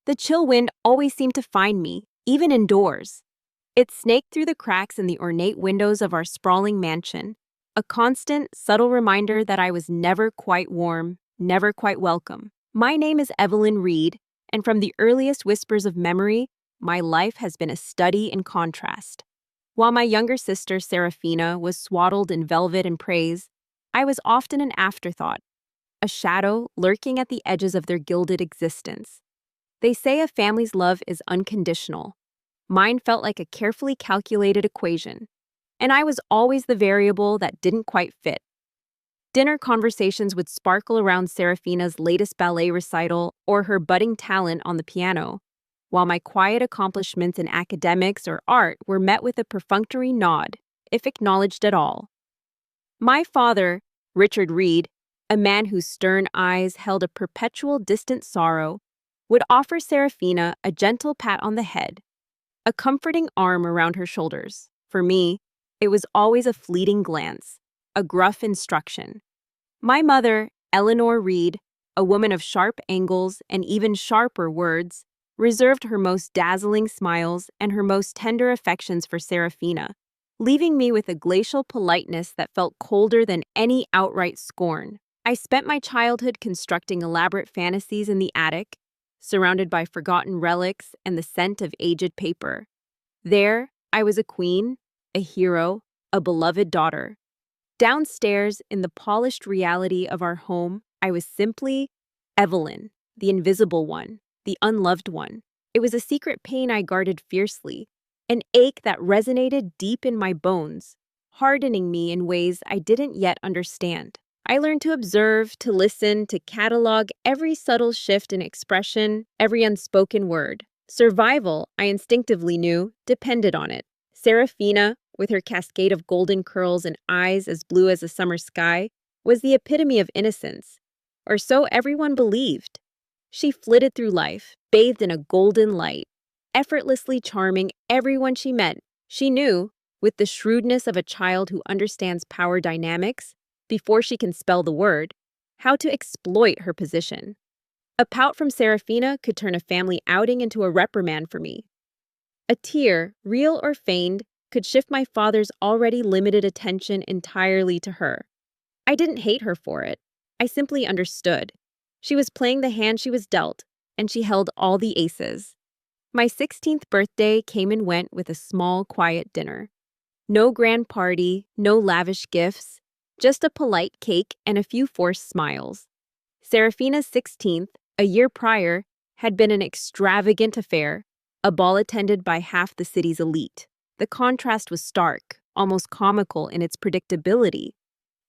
The chill wind always seemed to find me, even indoors. It snaked through the cracks in the ornate windows of our sprawling mansion, a constant, subtle reminder that I was never quite warm, never quite welcome. My name is Evelyn Reed, and from the earliest whispers of memory, my life has been a study in contrast. While my younger sister, Serafina, was swaddled in velvet and praise, I was often an afterthought, a shadow lurking at the edges of their gilded existence. They say a family's love is unconditional. Mine felt like a carefully calculated equation, and I was always the variable that didn't quite fit. Dinner conversations would sparkle around Serafina's latest ballet recital or her budding talent on the piano, while my quiet accomplishments in academics or art were met with a perfunctory nod, if acknowledged at all. My father, Richard Reed, a man whose stern eyes held a perpetual distant sorrow, would offer Serafina a gentle pat on the head, a comforting arm around her shoulders. For me, it was always a fleeting glance, a gruff instruction. My mother, Eleanor Reed, a woman of sharp angles and even sharper words, reserved her most dazzling smiles and her most tender affections for Serafina, leaving me with a glacial politeness that felt colder than any outright scorn. I spent my childhood constructing elaborate fantasies in the attic, surrounded by forgotten relics and the scent of aged paper. There, I was a queen, a hero, a beloved daughter. Downstairs, in the polished reality of our home, I was simply Evelyn, the invisible one, the unloved one. It was a secret pain I guarded fiercely, an ache that resonated deep in my bones, hardening me in ways I didn't yet understand. I learned to observe, to listen, to catalog every subtle shift in expression, every unspoken word. Survival, I instinctively knew, depended on it. Serafina, with her cascade of golden curls and eyes as blue as a summer sky, was the epitome of innocence, or so everyone believed. She flitted through life, bathed in a golden light, effortlessly charming everyone she met. She knew, with the shrewdness of a child who understands power dynamics, before she can spell the word, how to exploit her position. A pout from Serafina could turn a family outing into a reprimand for me. A tear, real or feigned, could shift my father's already limited attention entirely to her. I didn't hate her for it. I simply understood. She was playing the hand she was dealt, and she held all the aces. My 16th birthday came and went with a small, quiet dinner. No grand party, no lavish gifts, just a polite cake and a few forced smiles. Serafina's 16th, a year prior, had been an extravagant affair, a ball attended by half the city's elite. The contrast was stark, almost comical in its predictability.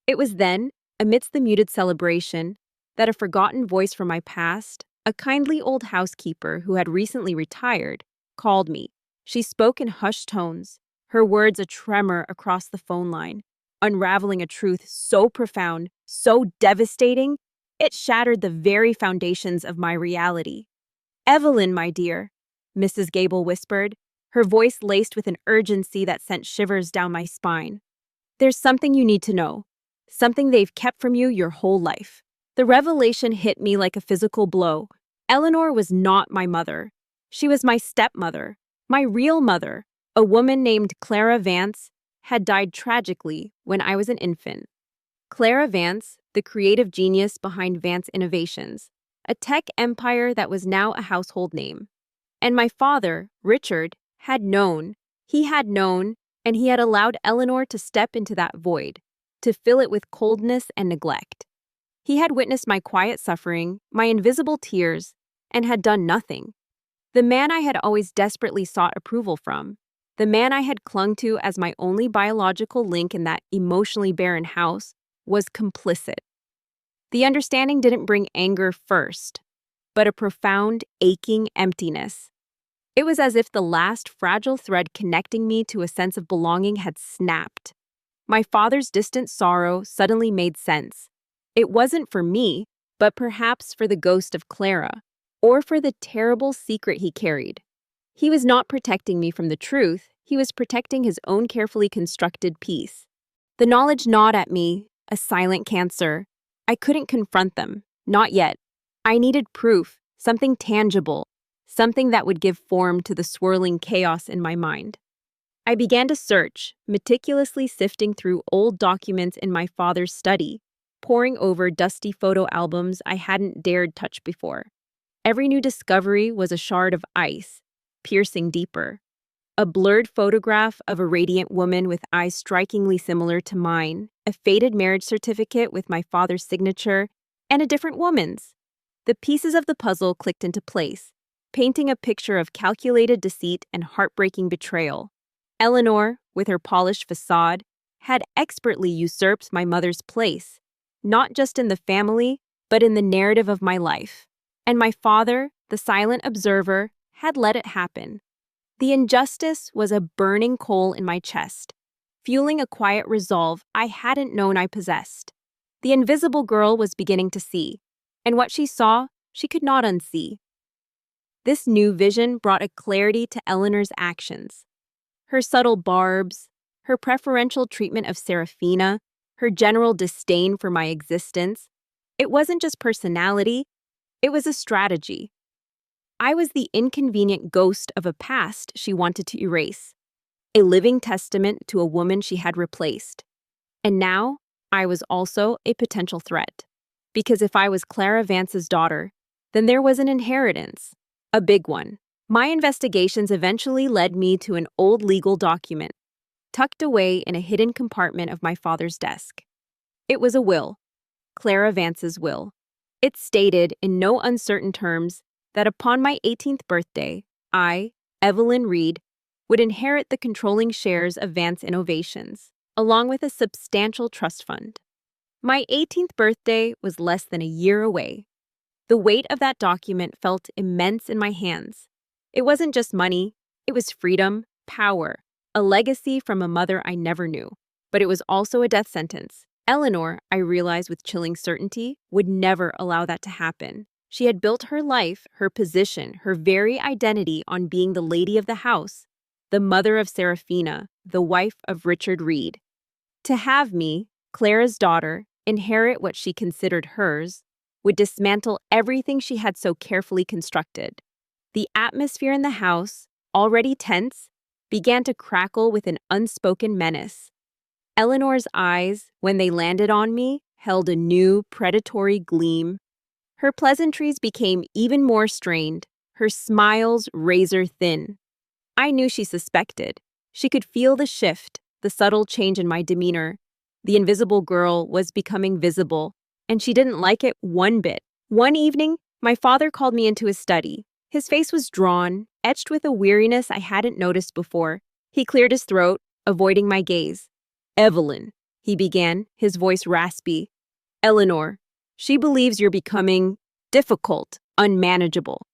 It was then, amidst the muted celebration, that a forgotten voice from my past, a kindly old housekeeper who had recently retired, called me. She spoke in hushed tones, her words a tremor across the phone line, unraveling a truth so profound, so devastating, it shattered the very foundations of my reality. "Evelyn, my dear," Mrs. Gable whispered, her voice laced with an urgency that sent shivers down my spine. "There's something you need to know, something they've kept from you your whole life." The revelation hit me like a physical blow. Eleanor was not my mother. She was my stepmother, my real mother. A woman named Clara Vance had died tragically when I was an infant. Clara Vance, the creative genius behind Vance Innovations, a tech empire that was now a household name. And my father, Richard, had known, and he had allowed Eleanor to step into that void, to fill it with coldness and neglect. He had witnessed my quiet suffering, my invisible tears, and had done nothing. The man I had always desperately sought approval from, the man I had clung to as my only biological link in that emotionally barren house, was complicit. The understanding didn't bring anger first, but a profound, aching emptiness. It was as if the last fragile thread connecting me to a sense of belonging had snapped. My father's distant sorrow suddenly made sense. It wasn't for me, but perhaps for the ghost of Clara, or for the terrible secret he carried. He was not protecting me from the truth, he was protecting his own carefully constructed peace. The knowledge gnawed at me, a silent cancer. I couldn't confront them, not yet. I needed proof, something tangible, something that would give form to the swirling chaos in my mind. I began to search, meticulously sifting through old documents in my father's study, poring over dusty photo albums I hadn't dared touch before. Every new discovery was a shard of ice, piercing deeper. A blurred photograph of a radiant woman with eyes strikingly similar to mine, a faded marriage certificate with my father's signature, and a different woman's. The pieces of the puzzle clicked into place, painting a picture of calculated deceit and heartbreaking betrayal. Eleanor, with her polished facade, had expertly usurped my mother's place, not just in the family, but in the narrative of my life. And my father, the silent observer, had let it happen. The injustice was a burning coal in my chest, fueling a quiet resolve I hadn't known I possessed. The invisible girl was beginning to see, and what she saw, she could not unsee. This new vision brought a clarity to Eleanor's actions. Her subtle barbs, her preferential treatment of Serafina, her general disdain for my existence. It wasn't just personality, it was a strategy. I was the inconvenient ghost of a past she wanted to erase, a living testament to a woman she had replaced. And now, I was also a potential threat. Because if I was Clara Vance's daughter, then there was an inheritance, a big one. My investigations eventually led me to an old legal document, tucked away in a hidden compartment of my father's desk. It was a will, Clara Vance's will. It stated, in no uncertain terms, that upon my 18th birthday, I, Evelyn Reed, would inherit the controlling shares of Vance Innovations, along with a substantial trust fund. My 18th birthday was less than a year away. The weight of that document felt immense in my hands. It wasn't just money, it was freedom, power, a legacy from a mother I never knew. But it was also a death sentence. Eleanor, I realized with chilling certainty, would never allow that to happen. She had built her life, her position, her very identity on being the lady of the house, the mother of Serafina, the wife of Richard Reed. To have me, Clara's daughter, inherit what she considered hers, would dismantle everything she had so carefully constructed. The atmosphere in the house, already tense, began to crackle with an unspoken menace. Eleanor's eyes, when they landed on me, held a new, predatory gleam. Her pleasantries became even more strained, her smiles razor-thin. I knew she suspected. She could feel the shift, the subtle change in my demeanor. The invisible girl was becoming visible, and she didn't like it one bit. One evening, my father called me into his study. His face was drawn, etched with a weariness I hadn't noticed before. He cleared his throat, avoiding my gaze. "Evelyn," he began, his voice raspy. "Eleanor, she believes you're becoming difficult, unmanageable."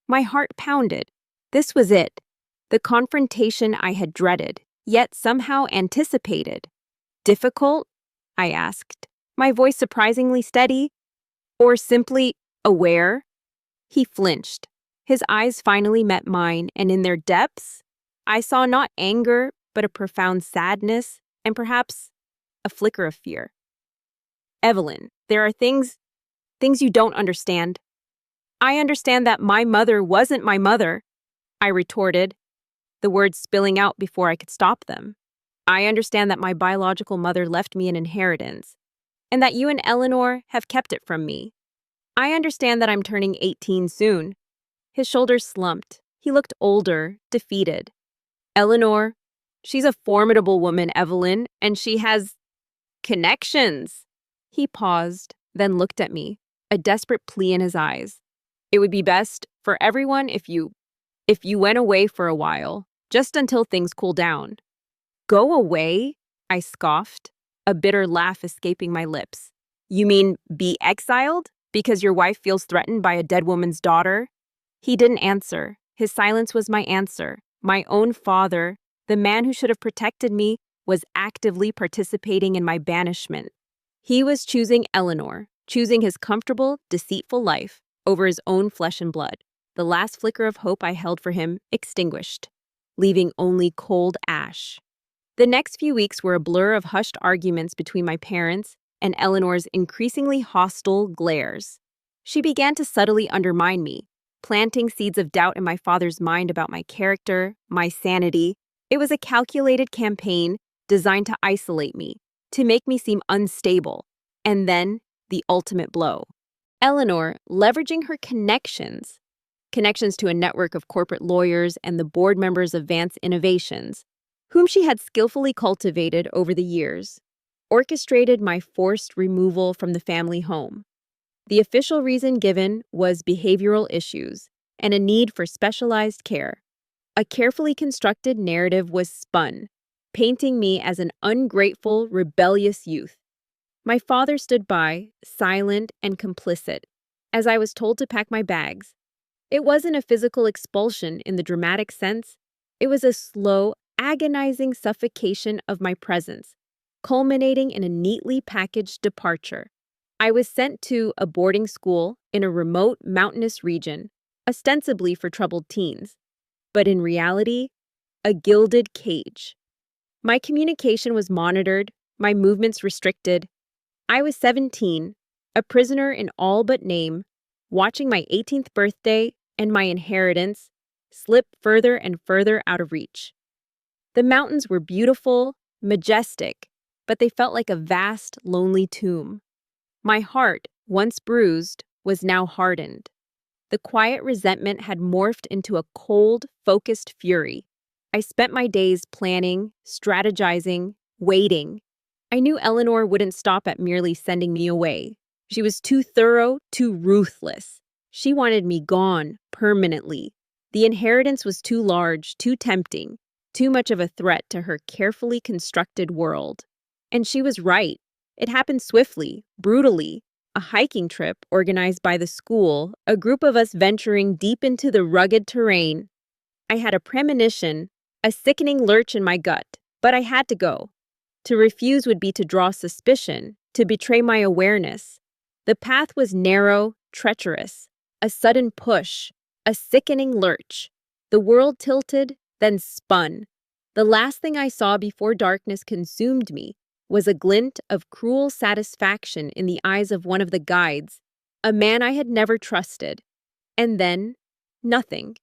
My heart pounded. This was it. The confrontation I had dreaded, yet somehow anticipated. "Difficult?" I asked, my voice surprisingly steady. "Or simply aware?" He flinched. His eyes finally met mine, and in their depths, I saw not anger, but a profound sadness, and perhaps a flicker of fear. "Evelyn, there are things you don't understand." "I understand that my mother wasn't my mother," I retorted, the words spilling out before I could stop them. "I understand that my biological mother left me an inheritance, and that you and Eleanor have kept it from me. I understand that I'm turning 18 soon." His shoulders slumped. He looked older, defeated. "Eleanor, she's a formidable woman, Evelyn, and she has connections." He paused, then looked at me, a desperate plea in his eyes. "It would be best for everyone if you went away for a while, just until things cool down." "Go away?" I scoffed, a bitter laugh escaping my lips. "You mean be exiled because your wife feels threatened by a dead woman's daughter?" He didn't answer. His silence was my answer. My own father, the man who should have protected me, was actively participating in my banishment. He was choosing Eleanor, choosing his comfortable, deceitful life over his own flesh and blood. The last flicker of hope I held for him extinguished, leaving only cold ash. The next few weeks were a blur of hushed arguments between my parents and Eleanor's increasingly hostile glares. She began to subtly undermine me, planting seeds of doubt in my father's mind about my character, my sanity. It was a calculated campaign designed to isolate me, to make me seem unstable. And then, the ultimate blow. Eleanor, leveraging her connections to a network of corporate lawyers and the board members of Vance Innovations, whom she had skillfully cultivated over the years, orchestrated my forced removal from the family home. The official reason given was behavioral issues and a need for specialized care. A carefully constructed narrative was spun, painting me as an ungrateful, rebellious youth. My father stood by, silent and complicit, as I was told to pack my bags. It wasn't a physical expulsion in the dramatic sense. It was a slow, agonizing suffocation of my presence, culminating in a neatly packaged departure. I was sent to a boarding school in a remote mountainous region, ostensibly for troubled teens, but in reality, a gilded cage. My communication was monitored, my movements restricted. I was 17, a prisoner in all but name, watching my 18th birthday and my inheritance slip further and further out of reach. The mountains were beautiful, majestic, but they felt like a vast, lonely tomb. My heart, once bruised, was now hardened. The quiet resentment had morphed into a cold, focused fury. I spent my days planning, strategizing, waiting. I knew Eleanor wouldn't stop at merely sending me away. She was too thorough, too ruthless. She wanted me gone, permanently. The inheritance was too large, too tempting, too much of a threat to her carefully constructed world. And she was right. It happened swiftly, brutally. A hiking trip organized by the school, a group of us venturing deep into the rugged terrain. I had a premonition, a sickening lurch in my gut, but I had to go. To refuse would be to draw suspicion, to betray my awareness. The path was narrow, treacherous, a sudden push, a sickening lurch. The world tilted, then spun. The last thing I saw before darkness consumed me was a glint of cruel satisfaction in the eyes of one of the guides, a man I had never trusted. And then, nothing.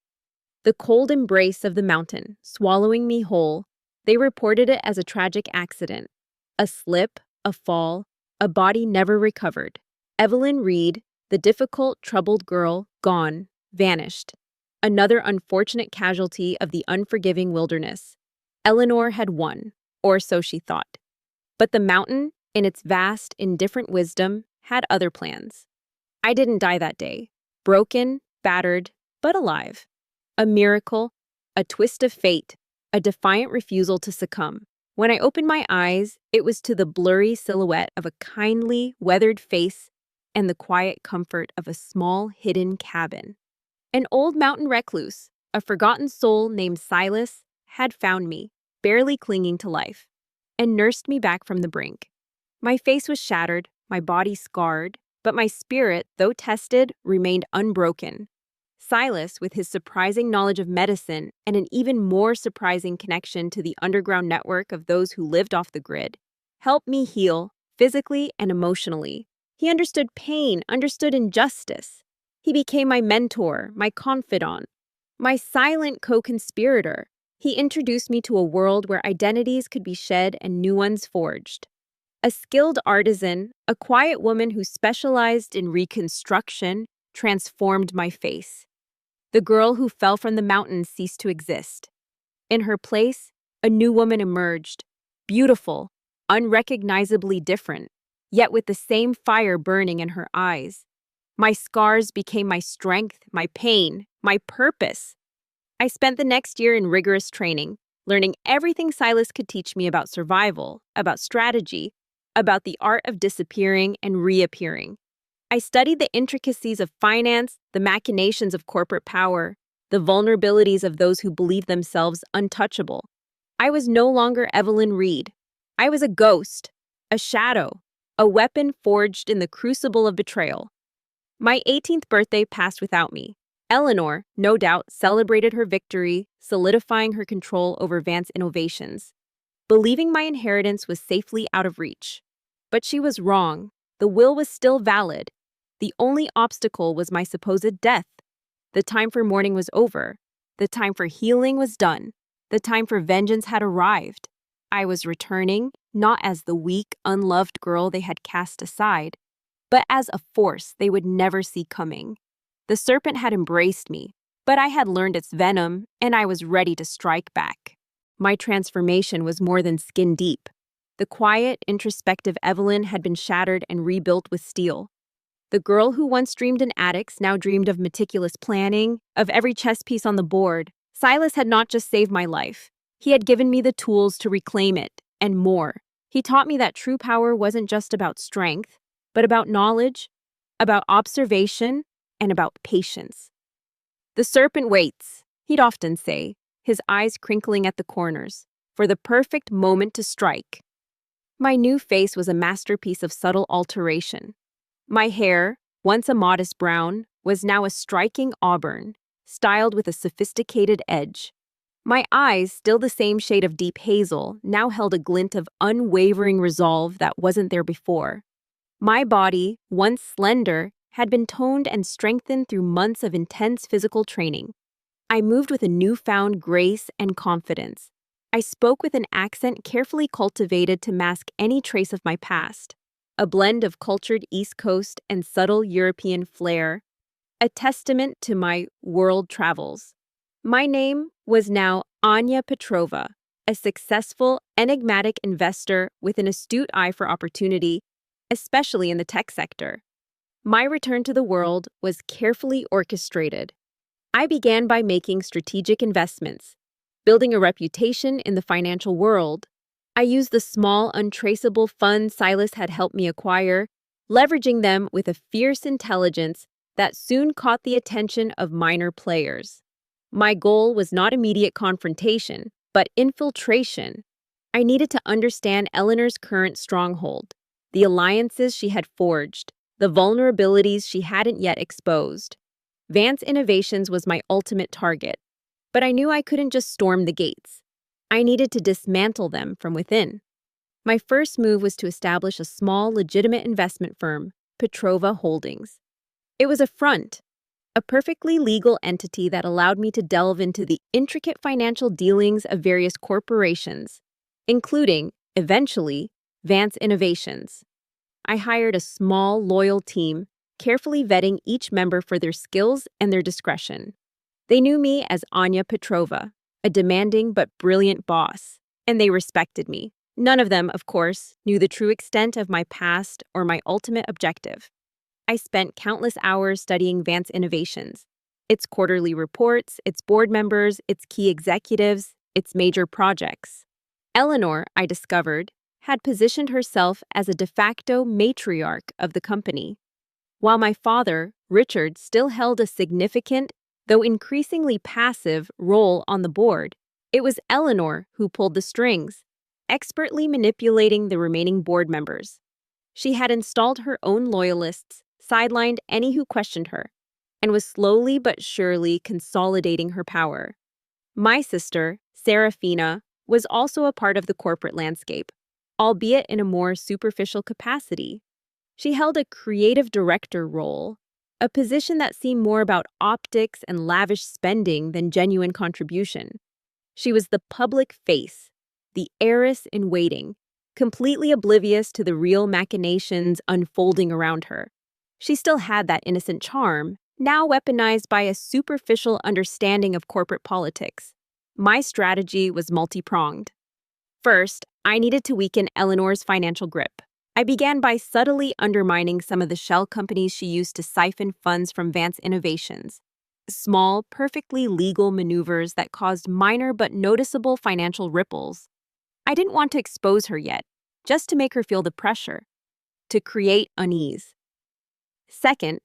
The cold embrace of the mountain, swallowing me whole. They reported it as a tragic accident. A slip, a fall, a body never recovered. Evelyn Reed, the difficult, troubled girl, gone, vanished. Another unfortunate casualty of the unforgiving wilderness. Eleanor had won, or so she thought. But the mountain, in its vast, indifferent wisdom, had other plans. I didn't die that day. Broken, battered, but alive. A miracle, a twist of fate, a defiant refusal to succumb. When I opened my eyes, it was to the blurry silhouette of a kindly, weathered face and the quiet comfort of a small, hidden cabin. An old mountain recluse, a forgotten soul named Silas, had found me, barely clinging to life, and nursed me back from the brink. My face was shattered, my body scarred, but my spirit, though tested, remained unbroken. Silas, with his surprising knowledge of medicine and an even more surprising connection to the underground network of those who lived off the grid, helped me heal, physically and emotionally. He understood pain, understood injustice. He became my mentor, my confidant, my silent co-conspirator. He introduced me to a world where identities could be shed and new ones forged. A skilled artisan, a quiet woman who specialized in reconstruction, transformed my face. The girl who fell from the mountains ceased to exist. In her place, a new woman emerged, beautiful, unrecognizably different, yet with the same fire burning in her eyes. My scars became my strength, my pain, my purpose. I spent the next year in rigorous training, learning everything Silas could teach me about survival, about strategy, about the art of disappearing and reappearing. I studied the intricacies of finance, the machinations of corporate power, the vulnerabilities of those who believe themselves untouchable. I was no longer Evelyn Reed. I was a ghost, a shadow, a weapon forged in the crucible of betrayal. My 18th birthday passed without me. Eleanor, no doubt, celebrated her victory, solidifying her control over Vance Innovations, believing my inheritance was safely out of reach. But she was wrong. The will was still valid. The only obstacle was my supposed death. The time for mourning was over. The time for healing was done. The time for vengeance had arrived. I was returning, not as the weak, unloved girl they had cast aside, but as a force they would never see coming. The serpent had embraced me, but I had learned its venom, and I was ready to strike back. My transformation was more than skin deep. The quiet, introspective Evelyn had been shattered and rebuilt with steel. The girl who once dreamed in attics now dreamed of meticulous planning, of every chess piece on the board. Silas had not just saved my life. He had given me the tools to reclaim it, and more. He taught me that true power wasn't just about strength, but about knowledge, about observation, and about patience. "The serpent waits," he'd often say, his eyes crinkling at the corners, "for the perfect moment to strike." My new face was a masterpiece of subtle alteration. My hair, once a modest brown, was now a striking auburn, styled with a sophisticated edge. My eyes, still the same shade of deep hazel, now held a glint of unwavering resolve that wasn't there before. My body, once slender, had been toned and strengthened through months of intense physical training. I moved with a newfound grace and confidence. I spoke with an accent carefully cultivated to mask any trace of my past, a blend of cultured East Coast and subtle European flair, a testament to my world travels. My name was now Anya Petrova, a successful, enigmatic investor with an astute eye for opportunity, especially in the tech sector. My return to the world was carefully orchestrated. I began by making strategic investments, building a reputation in the financial world. I used the small, untraceable funds Silas had helped me acquire, leveraging them with a fierce intelligence that soon caught the attention of minor players. My goal was not immediate confrontation, but infiltration. I needed to understand Eleanor's current stronghold, the alliances she had forged, the vulnerabilities she hadn't yet exposed. Vance Innovations was my ultimate target, but I knew I couldn't just storm the gates. I needed to dismantle them from within. My first move was to establish a small, legitimate investment firm, Petrova Holdings. It was a front, a perfectly legal entity that allowed me to delve into the intricate financial dealings of various corporations, including, eventually, Vance Innovations. I hired a small, loyal team, carefully vetting each member for their skills and their discretion. They knew me as Anya Petrova, a demanding but brilliant boss, and they respected me. None of them, of course, knew the true extent of my past or my ultimate objective. I spent countless hours studying Vance Innovations, its quarterly reports, its board members, its key executives, its major projects. Eleanor, I discovered, had positioned herself as a de facto matriarch of the company, while my father, Richard, still held a significant, though increasingly passive, role on the board. It was Eleanor who pulled the strings, expertly manipulating the remaining board members. She had installed her own loyalists, sidelined any who questioned her, and was slowly but surely consolidating her power. My sister, Serafina, was also a part of the corporate landscape, albeit in a more superficial capacity. She held a creative director role, a position that seemed more about optics and lavish spending than genuine contribution. She was the public face, the heiress in waiting, completely oblivious to the real machinations unfolding around her. She still had that innocent charm, now weaponized by a superficial understanding of corporate politics. My strategy was multi-pronged. First, I needed to weaken Eleanor's financial grip. I began by subtly undermining some of the shell companies she used to siphon funds from Vance Innovations. Small, perfectly legal maneuvers that caused minor but noticeable financial ripples. I didn't want to expose her yet, just to make her feel the pressure, to create unease. Second,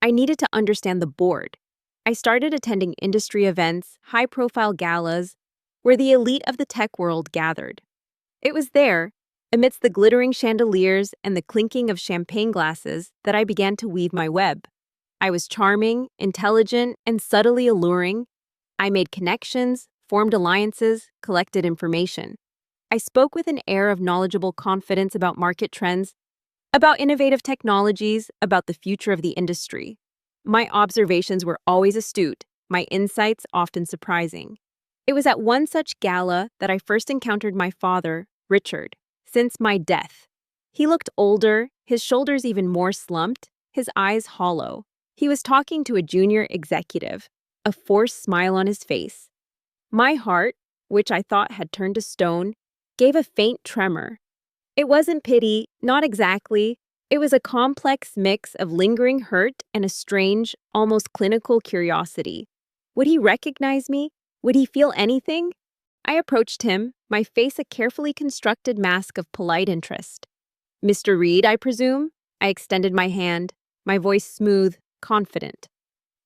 I needed to understand the board. I started attending industry events, high-profile galas, where the elite of the tech world gathered. It was there, amidst the glittering chandeliers and the clinking of champagne glasses, that I began to weave my web. I was charming, intelligent, and subtly alluring. I made connections, formed alliances, collected information. I spoke with an air of knowledgeable confidence about market trends, about innovative technologies, about the future of the industry. My observations were always astute, my insights often surprising. It was at one such gala that I first encountered my father, Richard, since my death. He looked older, his shoulders even more slumped, his eyes hollow. He was talking to a junior executive, a forced smile on his face. My heart, which I thought had turned to stone, gave a faint tremor. It wasn't pity, not exactly. It was a complex mix of lingering hurt and a strange, almost clinical curiosity. Would he recognize me? Would he feel anything? I approached him, my face a carefully constructed mask of polite interest. "Mr. Reed, I presume?" I extended my hand, my voice smooth, confident.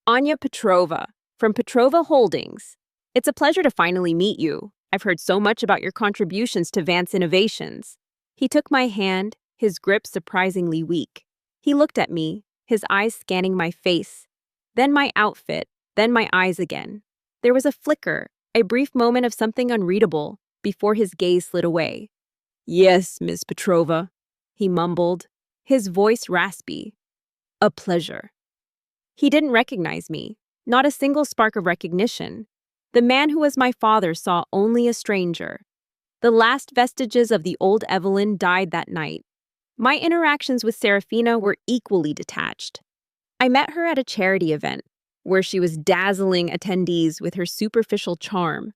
"Anya Petrova, from Petrova Holdings. It's a pleasure to finally meet you. I've heard so much about your contributions to Vance Innovations." He took my hand, his grip surprisingly weak. He looked at me, his eyes scanning my face, then my outfit, then my eyes again. There was a flicker, a brief moment of something unreadable, before his gaze slid away. "Yes, Miss Petrova," he mumbled, his voice raspy. "A pleasure." He didn't recognize me, not a single spark of recognition. The man who was my father saw only a stranger. The last vestiges of the old Evelyn died that night. My interactions with Serafina were equally detached. I met her at a charity event, where she was dazzling attendees with her superficial charm.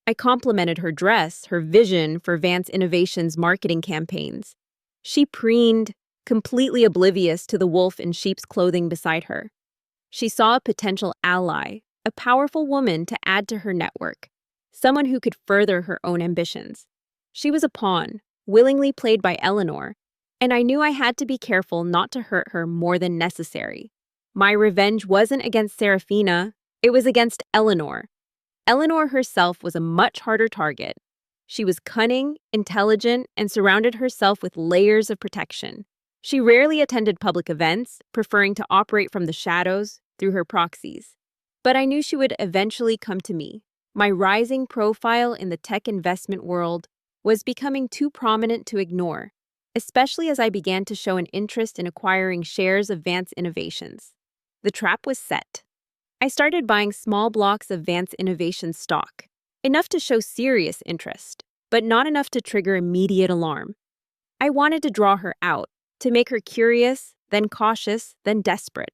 I complimented her dress, her vision for Vance Innovations' marketing campaigns. She preened, completely oblivious to the wolf in sheep's clothing beside her. She saw a potential ally, a powerful woman to add to her network, someone who could further her own ambitions. She was a pawn, willingly played by Eleanor, and I knew I had to be careful not to hurt her more than necessary. My revenge wasn't against Serafina, it was against Eleanor. Eleanor herself was a much harder target. She was cunning, intelligent, and surrounded herself with layers of protection. She rarely attended public events, preferring to operate from the shadows through her proxies. But I knew she would eventually come to me. My rising profile in the tech investment world was becoming too prominent to ignore, especially as I began to show an interest in acquiring shares of Vance Innovations. The trap was set. I started buying small blocks of Vance Innovations stock, enough to show serious interest, but not enough to trigger immediate alarm. I wanted to draw her out, to make her curious, then cautious, then desperate.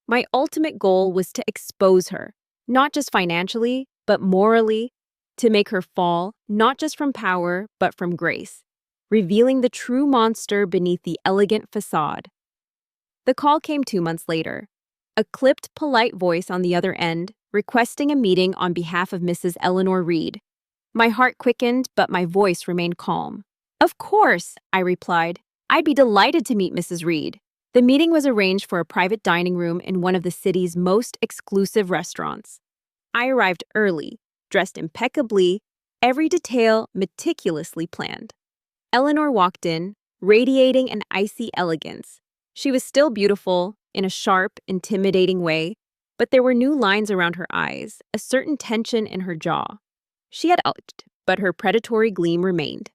My ultimate goal was to expose her, not just financially, but morally, to make her fall, not just from power, but from grace, revealing the true monster beneath the elegant facade. The call came 2 months later. A clipped, polite voice on the other end, requesting a meeting on behalf of Mrs. Eleanor Reed. My heart quickened, but my voice remained calm. "Of course," I replied. "I'd be delighted to meet Mrs. Reed." The meeting was arranged for a private dining room in one of the city's most exclusive restaurants. I arrived early, dressed impeccably, every detail meticulously planned. Eleanor walked in, radiating an icy elegance. She was still beautiful, in a sharp, intimidating way, but there were new lines around her eyes, a certain tension in her jaw. She had out, but her predatory gleam remained.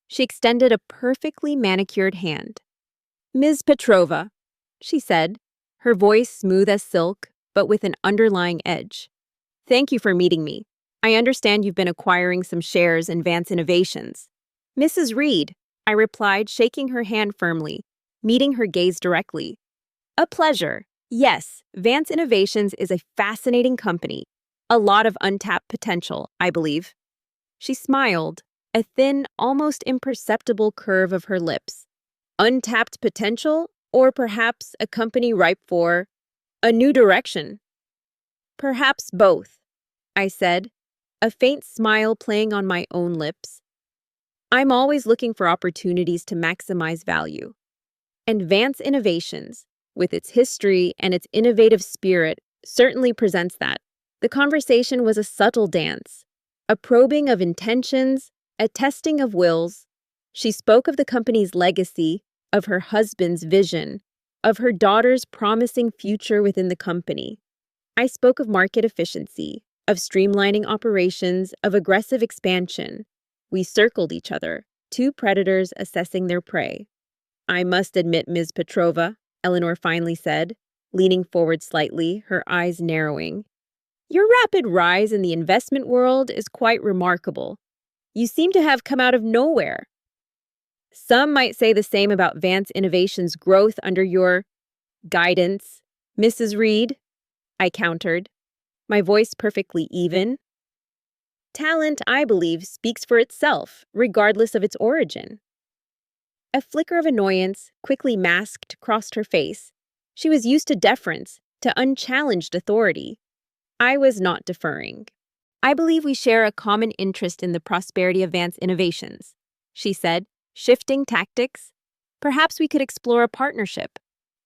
She extended a perfectly manicured hand. "Ms. Petrova," she said, her voice smooth as silk, but with an underlying edge. "Thank you for meeting me. I understand you've been acquiring some shares in Vance Innovations." "Mrs. Reed," I replied, shaking her hand firmly, meeting her gaze directly. "A pleasure. Yes, Vance Innovations is a fascinating company. A lot of untapped potential, I believe." She smiled, a thin, almost imperceptible curve of her lips. "Untapped potential, or perhaps a company ripe for a new direction?" "Perhaps both," I said, a faint smile playing on my own lips. "I'm always looking for opportunities to maximize value. And Vance Innovations, with its history and its innovative spirit, certainly presents that." The conversation was a subtle dance, a probing of intentions, a testing of wills. She spoke of the company's legacy, of her husband's vision, of her daughter's promising future within the company. I spoke of market efficiency, of streamlining operations, of aggressive expansion. We circled each other, two predators assessing their prey. "I must admit, Ms. Petrova," Eleanor finally said, leaning forward slightly, her eyes narrowing. Your rapid rise in the investment world is quite remarkable. You seem to have come out of nowhere. Some might say the same about Vance Innovations' growth under your guidance, Mrs. Reed, I countered, my voice perfectly even. Talent, I believe, speaks for itself, regardless of its origin. A flicker of annoyance, quickly masked, crossed her face. She was used to deference, to unchallenged authority. I was not deferring. I believe we share a common interest in the prosperity of Vance Innovations, she said, shifting tactics. Perhaps we could explore a partnership.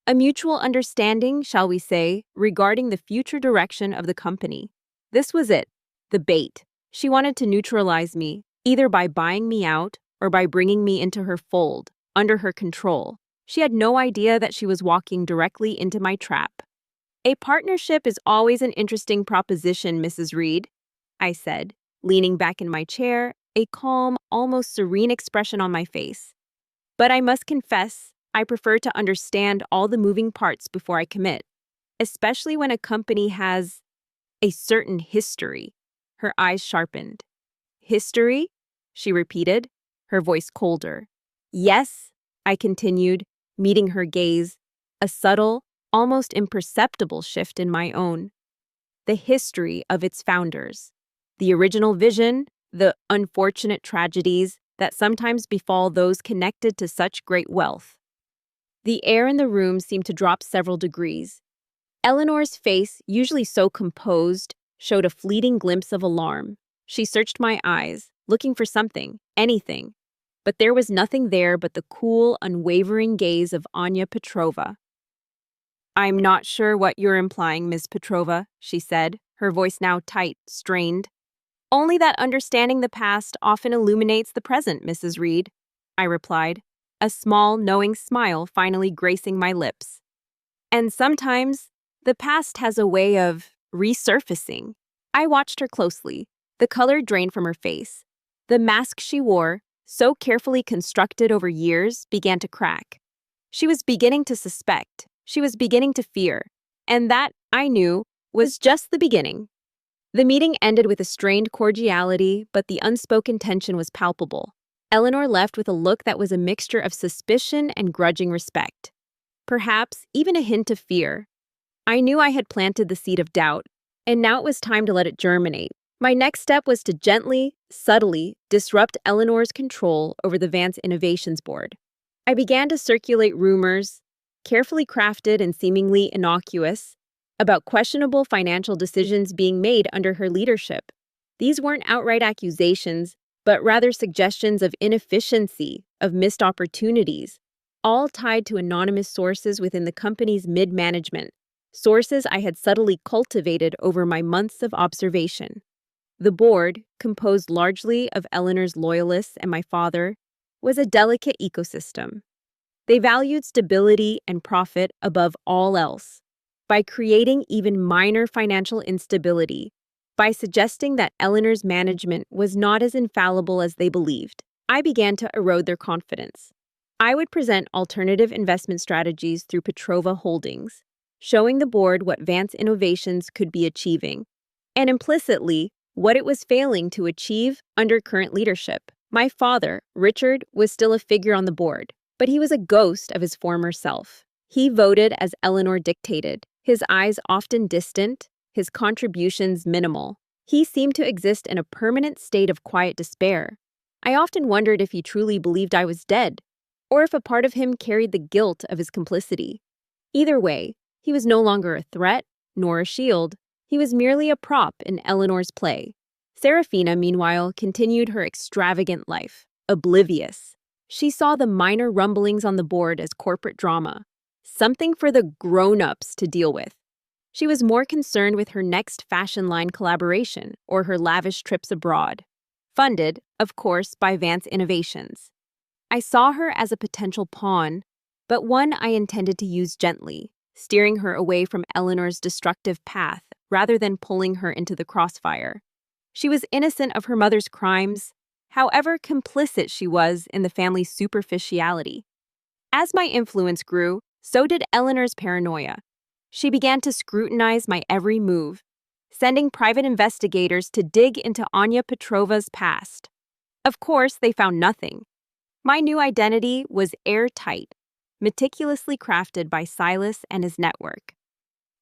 A mutual understanding, shall we say, regarding the future direction of the company. This was it, the bait. She wanted to neutralize me, either by buying me out or by bringing me into her fold, under her control. She had no idea that she was walking directly into my trap. A partnership is always an interesting proposition, Mrs. Reed, I said, leaning back in my chair, a calm, almost serene expression on my face. But I must confess, I prefer to understand all the moving parts before I commit, especially when a company has a certain history. Her eyes sharpened. History? She repeated, her voice colder. Yes, I continued, meeting her gaze, a subtle, almost imperceptible shift in my own. The history of its founders. The original vision, the unfortunate tragedies that sometimes befall those connected to such great wealth. The air in the room seemed to drop several degrees. Eleanor's face, usually so composed, showed a fleeting glimpse of alarm. She searched my eyes, looking for something, anything. But there was nothing there but the cool, unwavering gaze of Anya Petrova. I'm not sure what you're implying, Miss Petrova, she said, her voice now tight, strained. Only that understanding the past often illuminates the present, Mrs. Reed, I replied, a small, knowing smile finally gracing my lips. And sometimes, the past has a way of resurfacing. I watched her closely. The color drained from her face. The mask she wore, so carefully constructed over years, began to crack. She was beginning to suspect. She was beginning to fear. And that, I knew, was just the beginning. The meeting ended with a strained cordiality, but the unspoken tension was palpable. Eleanor left with a look that was a mixture of suspicion and grudging respect. Perhaps even a hint of fear. I knew I had planted the seed of doubt, and now it was time to let it germinate. My next step was to gently, subtly, disrupt Eleanor's control over the Vance Innovations board. I began to circulate rumors, carefully crafted and seemingly innocuous, about questionable financial decisions being made under her leadership. These weren't outright accusations, but rather suggestions of inefficiency, of missed opportunities, all tied to anonymous sources within the company's mid-management, sources I had subtly cultivated over my months of observation. The board, composed largely of Eleanor's loyalists and my father, was a delicate ecosystem. They valued stability and profit above all else. By creating even minor financial instability, by suggesting that Eleanor's management was not as infallible as they believed, I began to erode their confidence. I would present alternative investment strategies through Petrova Holdings, showing the board what Vance Innovations could be achieving, and implicitly, what it was failing to achieve under current leadership. My father, Richard, was still a figure on the board, but he was a ghost of his former self. He voted as Eleanor dictated, his eyes often distant, his contributions minimal. He seemed to exist in a permanent state of quiet despair. I often wondered if he truly believed I was dead, or if a part of him carried the guilt of his complicity. Either way, he was no longer a threat, nor a shield. He was merely a prop in Eleanor's play. Serafina, meanwhile, continued her extravagant life, oblivious. She saw the minor rumblings on the board as corporate drama, something for the grown-ups to deal with. She was more concerned with her next fashion line collaboration or her lavish trips abroad, funded, of course, by Vance Innovations. I saw her as a potential pawn, but one I intended to use gently, steering her away from Eleanor's destructive path rather than pulling her into the crossfire. She was innocent of her mother's crimes, however complicit she was in the family's superficiality. As my influence grew, so did Eleanor's paranoia. She began to scrutinize my every move, sending private investigators to dig into Anya Petrova's past. Of course, they found nothing. My new identity was airtight, meticulously crafted by Silas and his network.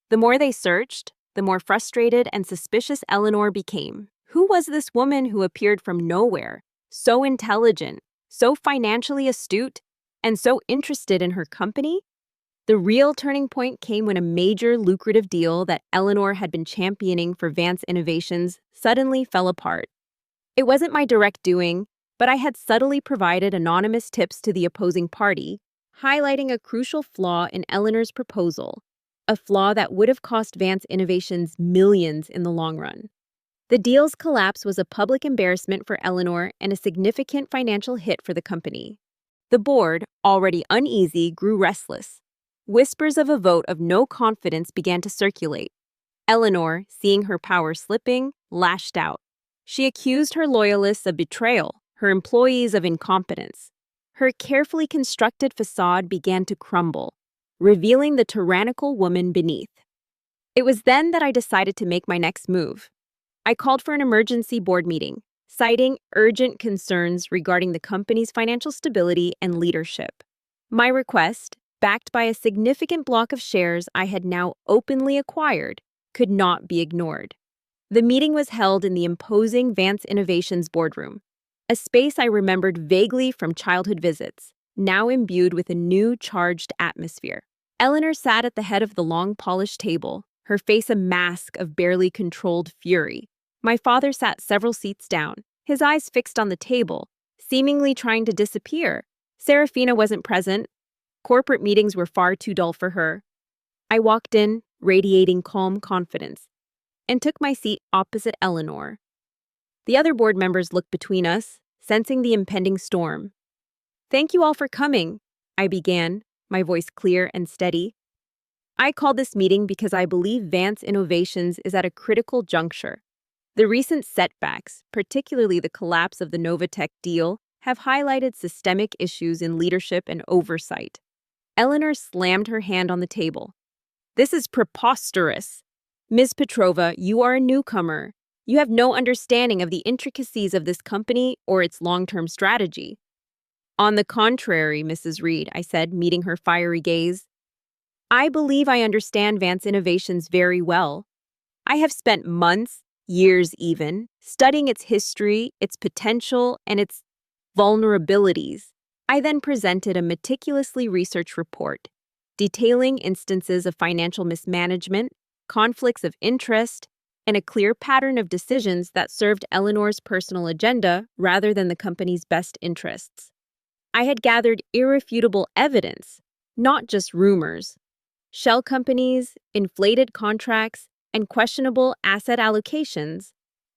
The more they searched, the more frustrated and suspicious Eleanor became. Who was this woman who appeared from nowhere, so intelligent, so financially astute, and so interested in her company? The real turning point came when a major lucrative deal that Eleanor had been championing for Vance Innovations suddenly fell apart. It wasn't my direct doing, but I had subtly provided anonymous tips to the opposing party, highlighting a crucial flaw in Eleanor's proposal, a flaw that would have cost Vance Innovations millions in the long run. The deal's collapse was a public embarrassment for Eleanor and a significant financial hit for the company. The board, already uneasy, grew restless. Whispers of a vote of no confidence began to circulate. Eleanor, seeing her power slipping, lashed out. She accused her loyalists of betrayal, her employees of incompetence. Her carefully constructed facade began to crumble, revealing the tyrannical woman beneath. It was then that I decided to make my next move. I called for an emergency board meeting, citing urgent concerns regarding the company's financial stability and leadership. My request, backed by a significant block of shares I had now openly acquired, could not be ignored. The meeting was held in the imposing Vance Innovations boardroom, a space I remembered vaguely from childhood visits, now imbued with a new charged atmosphere. Eleanor sat at the head of the long polished table, her face a mask of barely controlled fury. My father sat several seats down, his eyes fixed on the table, seemingly trying to disappear. Serafina wasn't present. Corporate meetings were far too dull for her. I walked in, radiating calm confidence, and took my seat opposite Eleanor. The other board members looked between us, sensing the impending storm. "Thank you all for coming," I began, my voice clear and steady. "I called this meeting because I believe Vance Innovations is at a critical juncture. The recent setbacks, particularly the collapse of the Novatech deal, have highlighted systemic issues in leadership and oversight." Eleanor slammed her hand on the table. "This is preposterous. Ms. Petrova, you are a newcomer. You have no understanding of the intricacies of this company or its long-term strategy." "On the contrary, Mrs. Reed," I said, meeting her fiery gaze. "I believe I understand Vance Innovations very well. I have spent months, years even, studying its history, its potential, and its vulnerabilities." I then presented a meticulously researched report, detailing instances of financial mismanagement, conflicts of interest, and a clear pattern of decisions that served Eleanor's personal agenda rather than the company's best interests. I had gathered irrefutable evidence, not just rumors. Shell companies, inflated contracts, and questionable asset allocations,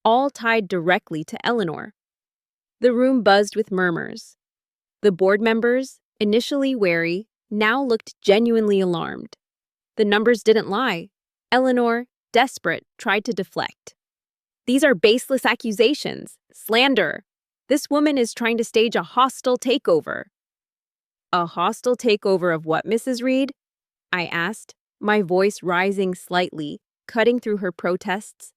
all tied directly to Eleanor. The room buzzed with murmurs. The board members, initially wary, now looked genuinely alarmed. The numbers didn't lie. Eleanor, desperate, tried to deflect. "These are baseless accusations, slander. This woman is trying to stage a hostile takeover." "A hostile takeover of what, Mrs. Reed?" I asked, my voice rising slightly, cutting through her protests.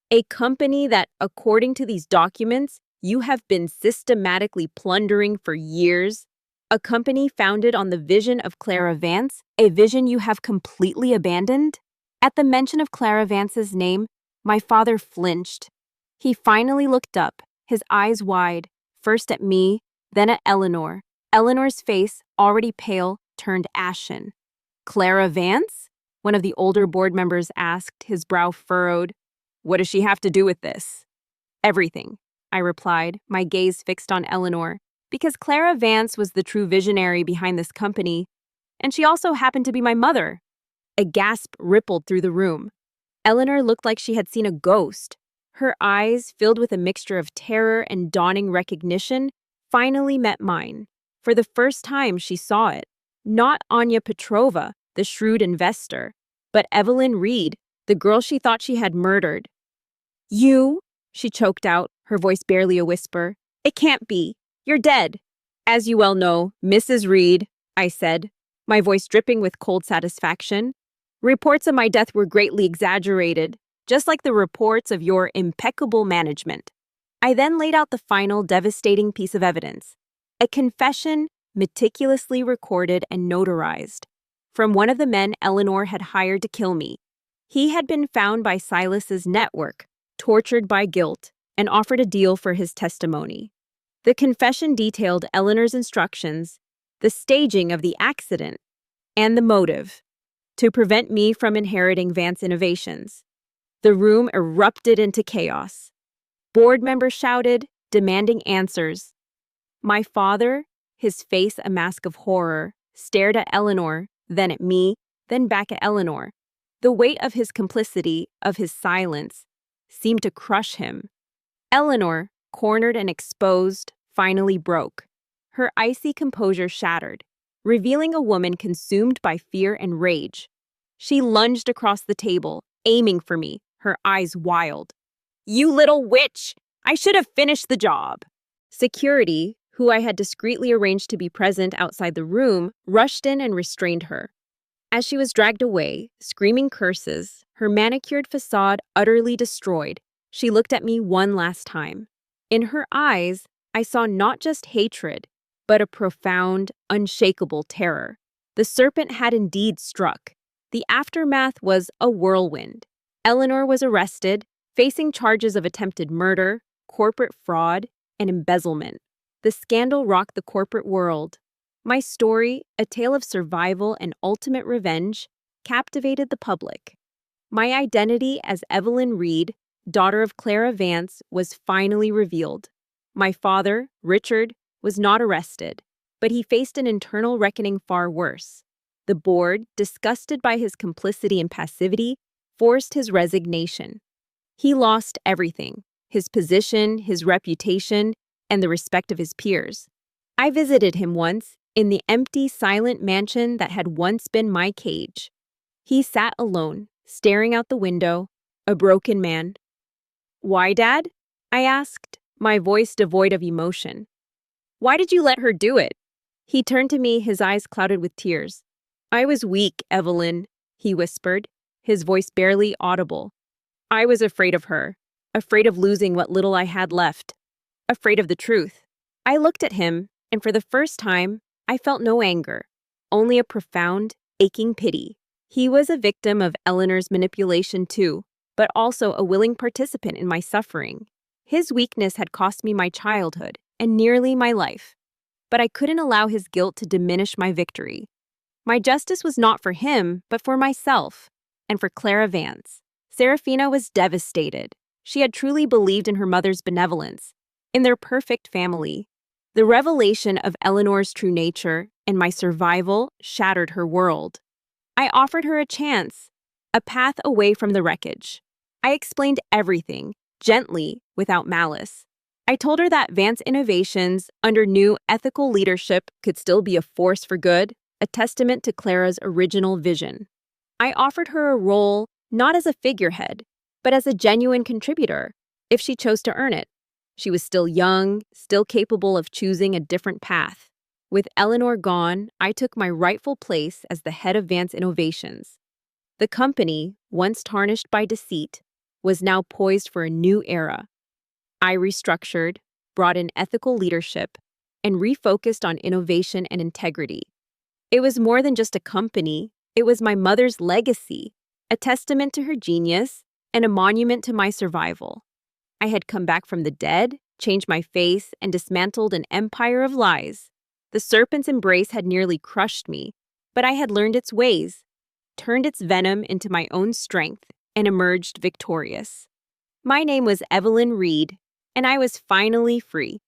"A company that, according to these documents, you have been systematically plundering for years. A company founded on the vision of Clara Vance, a vision you have completely abandoned?" At the mention of Clara Vance's name, my father flinched. He finally looked up, his eyes wide, first at me, then at Eleanor. Eleanor's face, already pale, turned ashen. "Clara Vance?" one of the older board members asked, his brow furrowed. "What does she have to do with this?" "Everything," I replied, my gaze fixed on Eleanor, because Clara Vance was the true visionary behind this company, and she also happened to be my mother. A gasp rippled through the room. Eleanor looked like she had seen a ghost. Her eyes, filled with a mixture of terror and dawning recognition, finally met mine. For the first time, she saw it. Not Anya Petrova, the shrewd investor, but Evelyn Reed, the girl she thought she had murdered. "You?" she choked out, her voice barely a whisper. "It can't be. You're dead." "As you well know, Mrs. Reed," I said, my voice dripping with cold satisfaction, Reports of my death were greatly exaggerated, just like the reports of your impeccable management. I then laid out the final devastating piece of evidence, a confession meticulously recorded and notarized from one of the men Eleanor had hired to kill me. He had been found by Silas's network, tortured by guilt, and offered a deal for his testimony. The confession detailed Eleanor's instructions, the staging of the accident, and the motive to prevent me from inheriting Vance Innovations. The room erupted into chaos. Board members shouted, demanding answers. My father, his face a mask of horror, stared at Eleanor, then at me, then back at Eleanor. The weight of his complicity, of his silence, seemed to crush him. Eleanor, cornered and exposed, finally broke. Her icy composure shattered, revealing a woman consumed by fear and rage. She lunged across the table, aiming for me, her eyes wild. "You little witch! I should have finished the job!" Security, who I had discreetly arranged to be present outside the room, rushed in and restrained her. As she was dragged away, screaming curses, her manicured facade utterly destroyed, she looked at me one last time. In her eyes, I saw not just hatred, but a profound, unshakable terror. The serpent had indeed struck. The aftermath was a whirlwind. Eleanor was arrested, facing charges of attempted murder, corporate fraud, and embezzlement. The scandal rocked the corporate world. My story, a tale of survival and ultimate revenge, captivated the public. My identity as Evelyn Reed, daughter of Clara Vance, was finally revealed. My father, Richard, was not arrested, but he faced an internal reckoning far worse. The board, disgusted by his complicity and passivity, forced his resignation. He lost everything, his position, his reputation, and the respect of his peers. I visited him once in the empty, silent mansion that had once been my cage. He sat alone, staring out the window, a broken man. "Why, Dad?" I asked, my voice devoid of emotion. "Why did you let her do it?" He turned to me, his eyes clouded with tears. "I was weak, Evelyn," he whispered, his voice barely audible. "I was afraid of her, afraid of losing what little I had left, afraid of the truth." I looked at him, and for the first time, I felt no anger, only a profound, aching pity. He was a victim of Eleanor's manipulation too, but also a willing participant in my suffering. His weakness had cost me my childhood and nearly my life, but I couldn't allow his guilt to diminish my victory. My justice was not for him, but for myself, and for Clara Vance. Serafina was devastated. She had truly believed in her mother's benevolence, in their perfect family. The revelation of Eleanor's true nature and my survival shattered her world. I offered her a chance, a path away from the wreckage. I explained everything, gently, without malice. I told her that Vance Innovations, under new ethical leadership, could still be a force for good, a testament to Clara's original vision. I offered her a role not as a figurehead, but as a genuine contributor, if she chose to earn it. She was still young, still capable of choosing a different path. With Eleanor gone, I took my rightful place as the head of Vance Innovations. The company, once tarnished by deceit, was now poised for a new era. I restructured, brought in ethical leadership, and refocused on innovation and integrity. It was more than just a company, it was my mother's legacy, a testament to her genius and a monument to my survival. I had come back from the dead, changed my face, and dismantled an empire of lies. The serpent's embrace had nearly crushed me, but I had learned its ways, turned its venom into my own strength, and emerged victorious. My name was Evelyn Reed, and I was finally free.